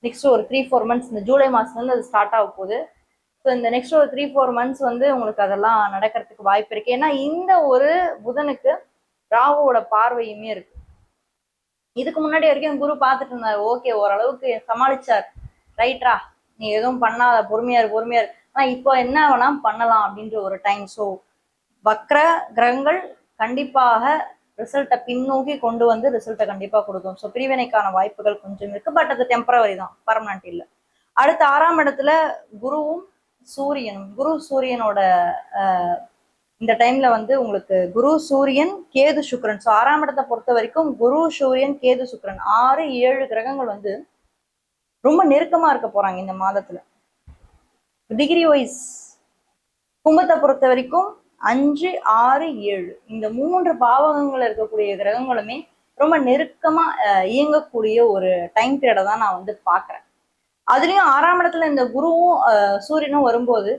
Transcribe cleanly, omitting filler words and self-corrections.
Next ஒரு 3-4 months, இந்த ஜூலை மாசத்துல அது ஸ்டார்ட் ஆக போகுது. ஸோ இந்த நெக்ஸ்ட் ஒரு 3-4 மந்த்ஸ் வந்து உங்களுக்கு அதெல்லாம் நடக்கிறதுக்கு வாய்ப்பு இருக்கு. ஏன்னா இந்த ஒரு புதனுக்கு ராகுவோட பார்வையுமே இருக்கு. இதுக்கு முன்னாடி வரைக்கும் குரு பார்த்துட்டு இருந்தாரு, ஓகே ஓரளவுக்கு சமாளிச்சார், ரைட்ரா நீ எதுவும் பண்ணாத, பொறுமையா இரு. ஆனா இப்போ என்ன வேணா பண்ணலாம் அப்படின்ற ஒரு டைம். ஸோ வக்ர கிரகங்கள் கண்டிப்பாக ரிசல்ட்டை பின்னோக்கி கொண்டு வந்து ரிசல்ட்டை கண்டிப்பா கொடுக்கும். ஸோ பிரிவினைக்கான வாய்ப்புகள் கொஞ்சம் இருக்கு, பட் அது டெம்பரவரி தான், பர்மனன்ட் இல்லை. அடுத்து 6ஆம் இடத்துல குருவும் சூரியனும், குரு சூரியனோட இந்த டைம்ல வந்து உங்களுக்கு குரு சூரியன் கேது சுக்கிரன். ஸோ 6ஆம் இடத்தை பொறுத்த வரைக்கும் குரு சூரியன் கேது சுக்கிரன் 6-7 கிரகங்கள் வந்து ரொம்ப நெருக்கமா இருக்க போறாங்க இந்த மாதத்துல. டிகிரி வைஸ் கும்பத்தை பொறுத்த வரைக்கும் 5, 6, 7 இந்த 3 பாவகங்கள் இருக்கக்கூடிய கிரகங்களுமே ரொம்ப நெருக்கமா இயங்கக்கூடிய ஒரு டைம் பீரியடை தான் நான் வந்து பாக்குறேன். அதுலயும் 6ஆம் இடத்துல இந்த குருவும் சூரியனும் வரும்போது